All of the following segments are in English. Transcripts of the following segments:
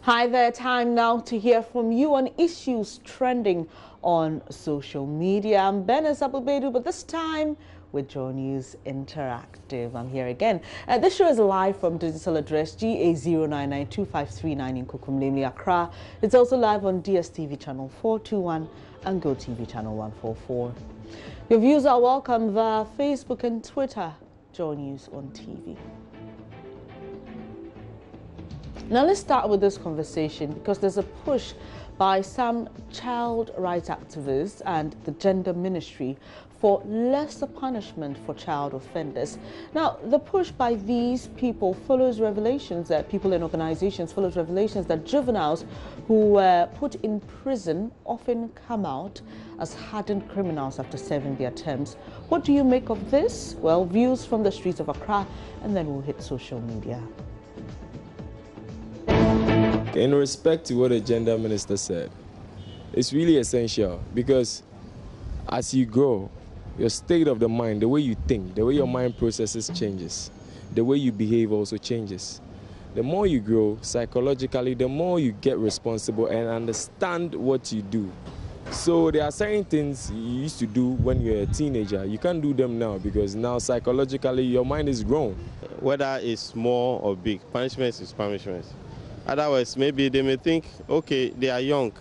Hi there, time now to hear from you on issues trending on social media. I'm Benes Abubedu, but this time with JoyNews Interactive. I'm here again. This show is live from digital address GA09925339 in Kukumlemli, Accra. It's also live on DSTV channel 421 and GoTV channel 144. Your views are welcome via Facebook and Twitter. JoyNews on TV. Now let's start with this conversation because there's a push by some child rights activists and the gender ministry for lesser punishment for child offenders. Now the push by these people follows revelations that people in organizations follows revelations that juveniles who were put in prison often come out as hardened criminals after serving their terms. What do you make of this? Well, views from the streets of Accra, and then we'll hit social media. In respect to what the gender minister said, it's really essential because as you grow, your state of the mind, the way you think, the way your mind processes changes. The way you behave also changes. The more you grow psychologically, the more you get responsible and understand what you do. So there are certain things you used to do when you're a teenager. You can't do them now because now psychologically your mind is grown. Whether it's small or big, punishment is punishment. Otherwise, maybe they may think, okay, they are young.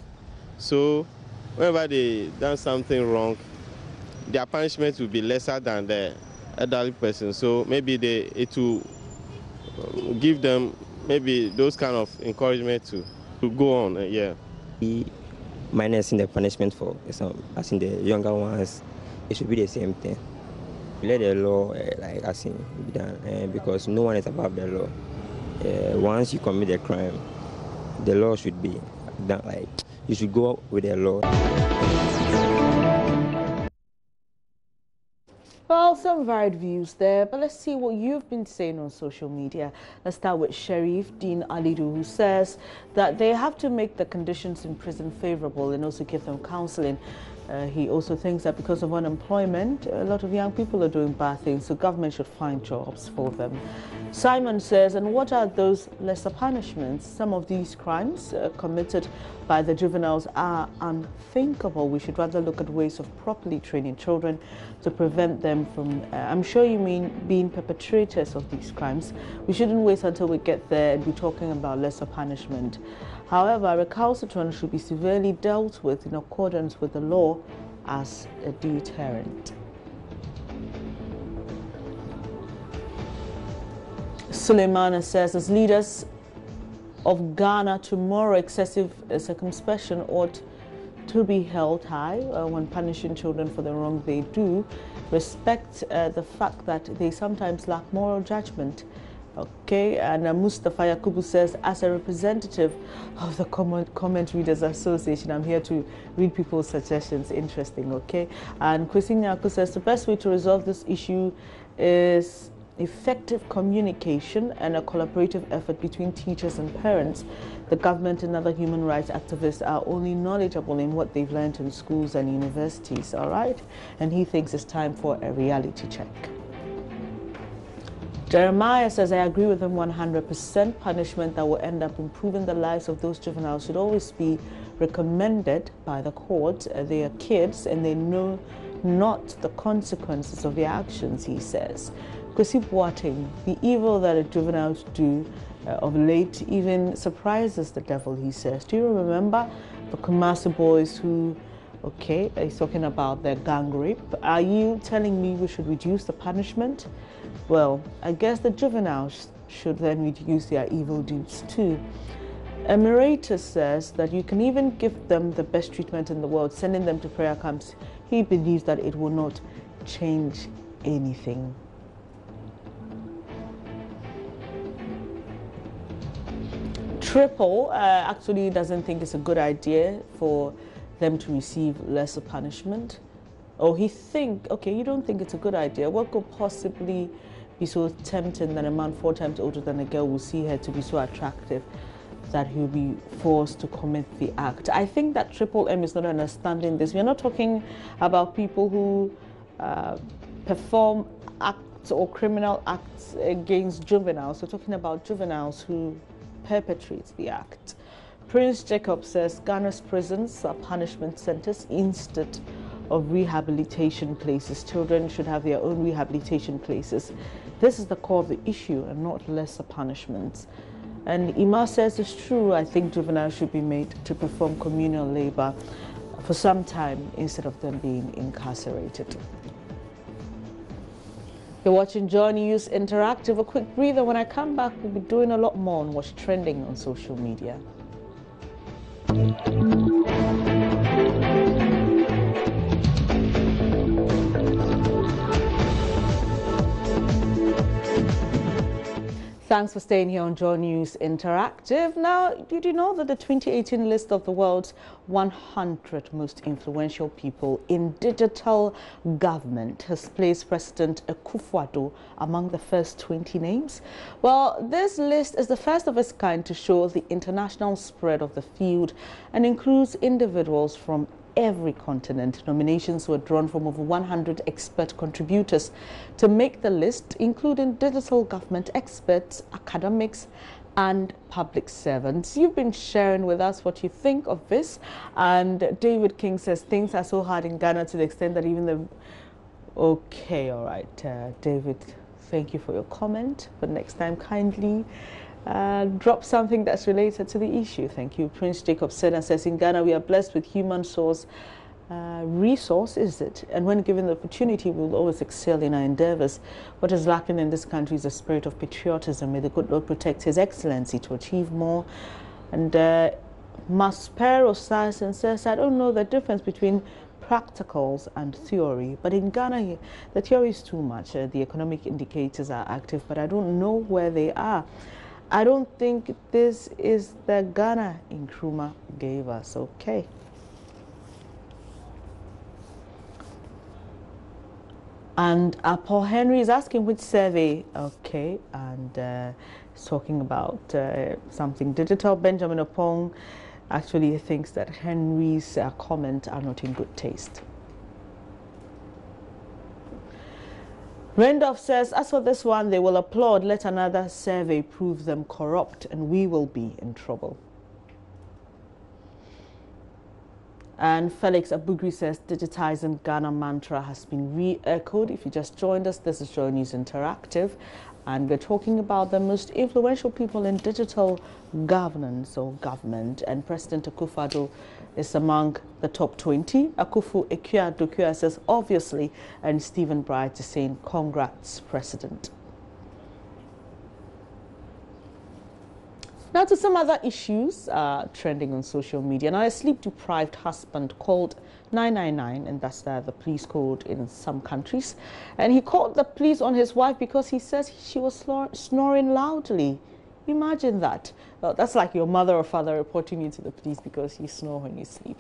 So whenever they done something wrong, their punishment will be lesser than the elderly person. So maybe it will give them maybe those kind of encouragement to go on, yeah. Minus in the punishment for some, as in the younger ones, it should be the same thing. Let the law, be done, because no one is above the law. Once you commit a crime, the law should be done, you should go with the law. Well, some varied views there, but let's see what you've been saying on social media. Let's start with Sharif Dean Alidu, who says that they have to make the conditions in prison favorable and also give them counseling. He also thinks that because of unemployment, a lot of young people are doing bad things, so government should find jobs for them. Simon says, and what are those lesser punishments? Some of these crimes committed by the juveniles are unthinkable. We should rather look at ways of properly training children to prevent them from, I'm sure you mean being perpetrators of these crimes. We shouldn't wait until we get there and be talking about lesser punishment. However, recalcitrant should be severely dealt with in accordance with the law as a deterrent. Suleimana says, as leaders of Ghana tomorrow, excessive circumspection ought to be held high when punishing children for the wrong they do. Respect the fact that they sometimes lack moral judgment. Okay, and Mustafa Yakubu says, as a representative of the Comment Readers Association, I'm here to read people's suggestions. Interesting, okay? And Kwesi Nyaku says, the best way to resolve this issue is effective communication and a collaborative effort between teachers and parents. The government and other human rights activists are only knowledgeable in what they've learned in schools and universities, all right? And he thinks it's time for a reality check. Jeremiah says, I agree with him 100%. Punishment that will end up improving the lives of those juveniles should always be recommended by the court. They are kids and they know not the consequences of their actions, he says. Kwesi Boateng, the evil that the juveniles do of late even surprises the devil, he says. Do you remember the Kumasi boys who, okay, he's talking about their gang rape. Are you telling me we should reduce the punishment? Well, I guess the juveniles should then reduce their evil deeds too. Emeritus says that you can even give them the best treatment in the world, sending them to prayer camps. He believes that it will not change anything. Triple actually doesn't think it's a good idea for them to receive lesser punishment. Or he okay, you don't think it's a good idea. What could possibly be so tempting that a man 4 times older than a girl will see her to be so attractive that he'll be forced to commit the act? I think that Triple M is not understanding this. We're not talking about people who perform acts or criminal acts against juveniles. We're talking about juveniles who perpetrates the act. Prince Jacob says Ghana's prisons are punishment centers instead of rehabilitation places. Children should have their own rehabilitation places. This is the core of the issue and not lesser punishments. And Ima says it's true. I think juveniles should be made to perform communal labor for some time instead of them being incarcerated. You're watching JoyNews Interactive. A quick breather. When I come back, we'll be doing a lot more on what's trending on social media. Thanks for staying here on JoyNews Interactive. Now, did you know that the 2018 list of the world's 100 most influential people in digital government has placed President Akufo-Addo among the first 20 names? Well, this list is the first of its kind to show the international spread of the field and includes individuals from every continent. Nominations were drawn from over 100 expert contributors to make the list, including digital government experts, academics, and public servants. You've been sharing with us what you think of this, and David King says things are so hard in Ghana to the extent that even the... Okay, all right, David, thank you for your comment, but next time kindly drop something that's related to the issue. Thank you. Prince Jacob said and says, in Ghana, we are blessed with human resource, is it? And when given the opportunity, we will always excel in our endeavors. What is lacking in this country is a spirit of patriotism. May the good Lord protect His Excellency to achieve more. And Maspero says and says, I don't know the difference between practicals and theory, but in Ghana, the theory is too much. The economic indicators are active, but I don't know where they are. I don't think this is the Ghana Nkrumah gave us. Okay. And Paul Henry is asking which survey. Okay. And he's talking about something digital. Benjamin Opong actually thinks that Henry's comments are not in good taste. Randolph says, as for this one, they will applaud. Let another survey prove them corrupt and we will be in trouble. And Felix Abugri says, digitizing Ghana mantra has been re-echoed. If you just joined us, this is JoyNews Interactive. And we're talking about the most influential people in digital governance or government. And President Akufo-Addo is among the top 20. Akufo-Addo says, obviously, and Stephen Bright is saying, congrats, President. Now to some other issues trending on social media. Now, a sleep-deprived husband called 999, and that's the police code in some countries. And he called the police on his wife because he says she was snoring loudly. Imagine that. Well, that's like your mother or father reporting you to the police because you snore when you sleep.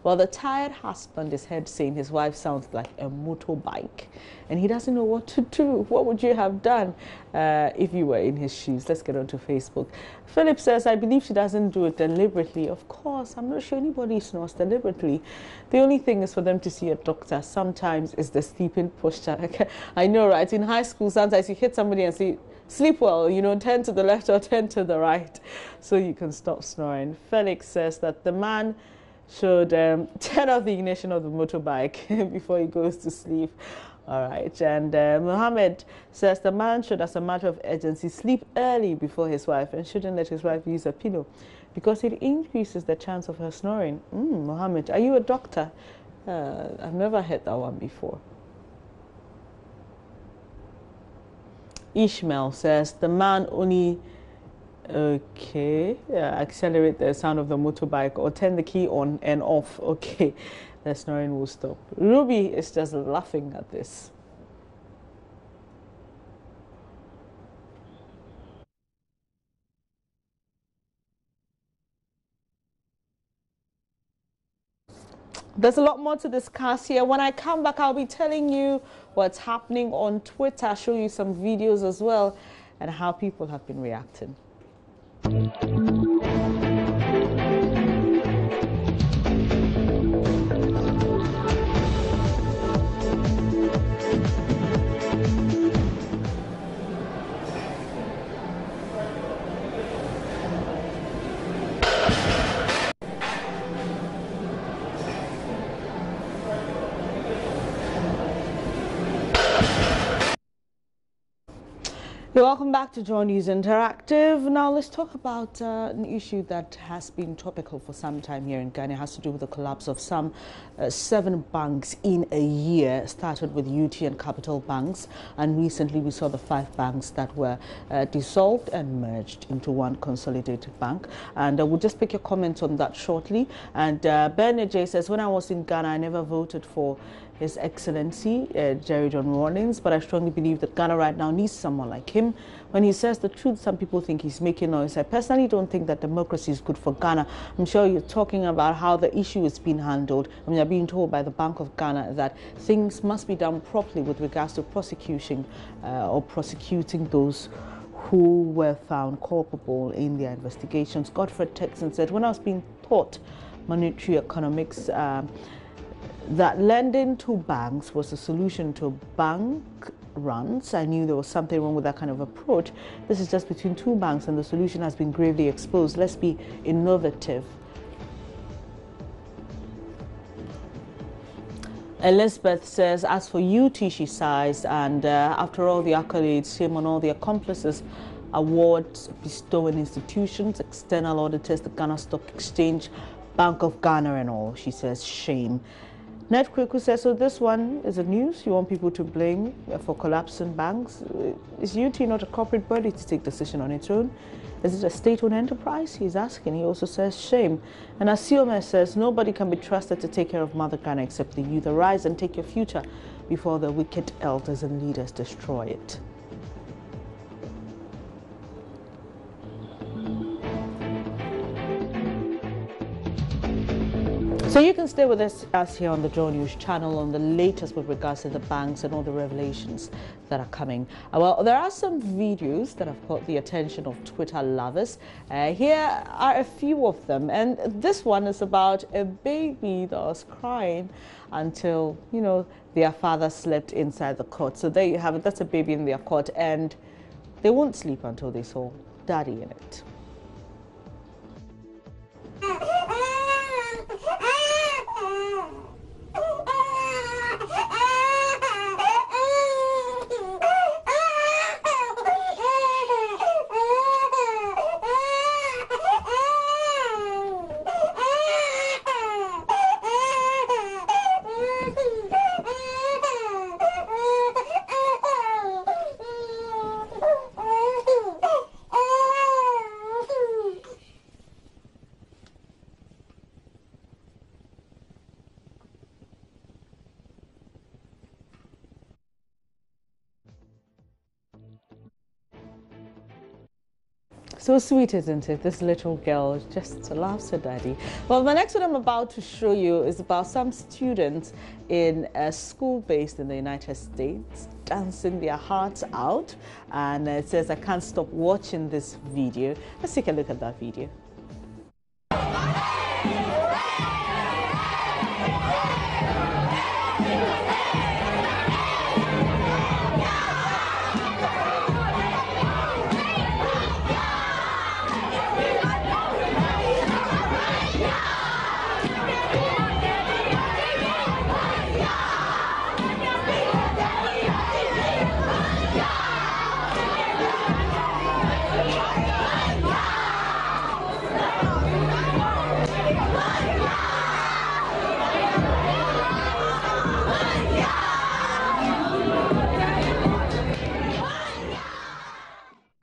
Well, the tired husband is heard saying his wife sounds like a motorbike and he doesn't know what to do. What would you have done if you were in his shoes? Let's get on to Facebook. Philip says, I believe she doesn't do it deliberately. Of course, I'm not sure anybody snores deliberately. The only thing is for them to see a doctor. Sometimes it's the sleeping posture. I know, right? In high school, sometimes you hit somebody and say, sleep well, you know, turn to the left or turn to the right so you can stop snoring. Felix says that the man should turn off the ignition of the motorbike before he goes to sleep. All right. And Mohammed says the man should, as a matter of urgency, sleep early before his wife and shouldn't let his wife use a pillow because it increases the chance of her snoring. Mohammed, are you a doctor? I've never heard that one before. Ishmael says the man only accelerate the sound of the motorbike or turn the key on and off. Okay, the snoring will stop. Ruby is just laughing at this. There's a lot more to discuss here. When I come back, I'll be telling you what's happening on Twitter, show you some videos as well, and how people have been reacting. You're welcome back to JoyNews Interactive. Now let's talk about an issue that has been topical for some time here in Ghana. It has to do with the collapse of some 7 banks in a year. It started with UT and Capital banks, and recently we saw the 5 banks that were dissolved and merged into one consolidated bank. And we'll just pick your comments on that shortly. And Bernard J says, when I was in Ghana, I never voted for His Excellency Jerry John Rawlings, but I strongly believe that Ghana right now needs someone like him. When he says the truth, some people think he's making noise. I personally don't think that democracy is good for Ghana. I'm sure you're talking about how the issue is being handled. I mean, you're being told by the Bank of Ghana that things must be done properly with regards to prosecuting those who were found culpable in their investigations. Godfred Texan said, when I was being taught monetary economics, that lending to banks was a solution to bank runs. I knew there was something wrong with that kind of approach. This is just between 2 banks and the solution has been gravely exposed. Let's be innovative. Elizabeth says, as for UT, she sighs, and after all the accolades, shame on all the accomplices, awards bestowing institutions, external auditors, the Ghana Stock Exchange, Bank of Ghana and all. She says, shame. Ned Kweku says, so this one is a news. You want people to blame for collapsing banks? Is UT not a corporate body to take decision on its own? Is it a state-owned enterprise? He's asking. He also says, shame. And Asiome says, nobody can be trusted to take care of Mother Ghana except the youth. Arise and take your future before the wicked elders and leaders destroy it. So you can stay with us here on the JoyNews channel on the latest with regards to the banks and all the revelations that are coming. Well, there are some videos that have caught the attention of Twitter lovers. Here are a few of them, and this one is about a baby that was crying until, you know, their father slept inside the cot. So there you have it. That's a baby in their cot, and they won't sleep until they saw daddy in it. So sweet, isn't it? This little girl just loves her daddy. Well, the next one I'm about to show you is about some students in a school based in the United States dancing their hearts out. And it says, I can't stop watching this video. Let's take a look at that video.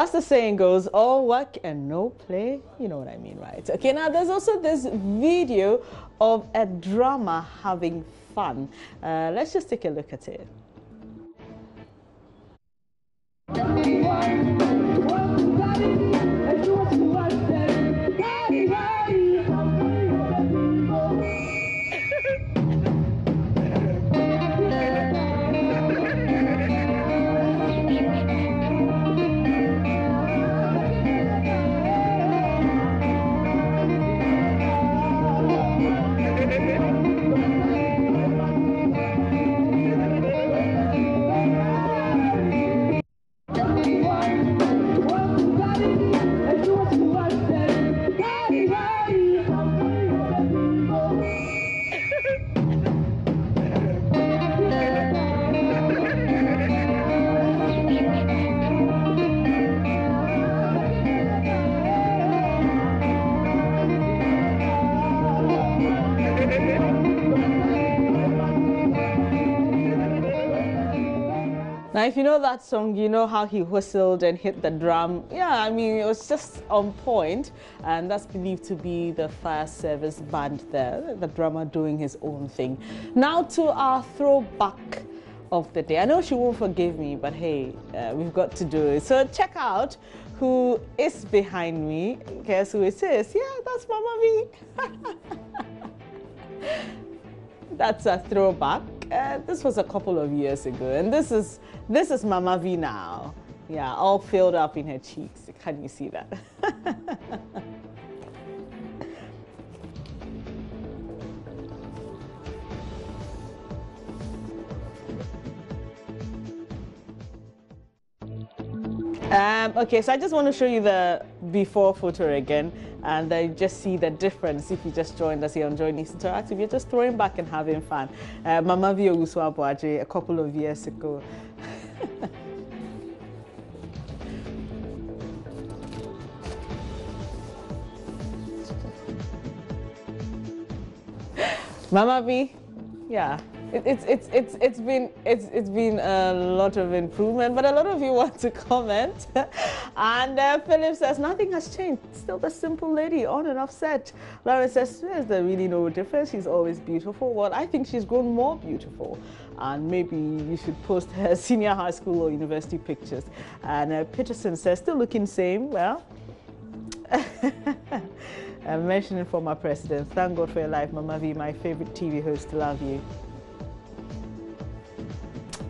As the saying goes, all work and no play. You know what I mean, right? Okay, now there's also this video of a drummer having fun. Let's just take a look at it. Now, if you know that song, you know how he whistled and hit the drum. Yeah, I mean, it was just on point, and that's believed to be the fire service band there, the drummer doing his own thing. Now to our throwback of the day. I know she won't forgive me, but hey, we've got to do it. So check out who is behind me. Guess who it is? Yeah, that's Mama V. That's a throwback. This was a couple of years ago, and this is Mama V now. Yeah, all filled up in her cheeks. Can you see that? Okay, so I just want to show you the before photo again, and then just see the difference if you just joined us here on JoyNews Interactive. You're just throwing back and having fun. Mama V a couple of years ago. Mama V, yeah. It's been a lot of improvement, but a lot of you want to comment. And Philip says nothing has changed. Still the simple lady on and off set. Lauren says there's really no difference. She's always beautiful. Well, I think she's grown more beautiful, and maybe you should post her senior high school or university pictures. And Peterson says still looking same. Well. I'm mentioning former president. Thank God for your life, Mama V, my favorite TV host. Love you.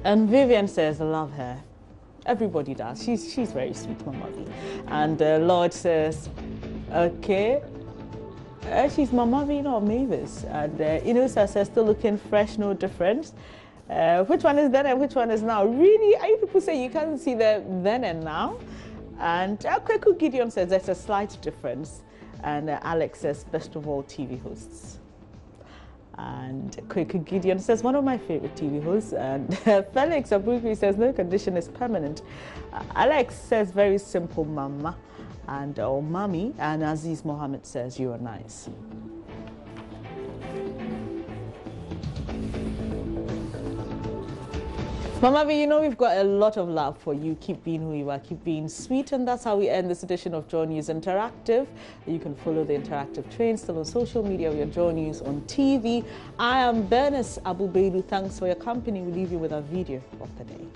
And Vivian says, I love her. Everybody does. She's very sweet, Mama V. And Lord says, okay. She's Mama V, not Mavis. And Inusa says, still looking fresh, no difference. Which one is then and which one is now? Really? Are you people say you can't see the then and now? And Kweku Gideon says, there's a slight difference. And Alex says, best of all TV hosts. And Kweku Gideon says, one of my favorite TV hosts. And Felix Abuki says, no condition is permanent. Alex says, very simple, Mama. And Mommy. And Aziz Mohammed says, you are nice. Mama V, you know we've got a lot of love for you. Keep being who you are, keep being sweet, and that's how we end this edition of JoyNews Interactive. You can follow the interactive train still on social media with your JoyNews on TV. I am Bernice Abubeilu. Thanks for your company. We leave you with a video of the day.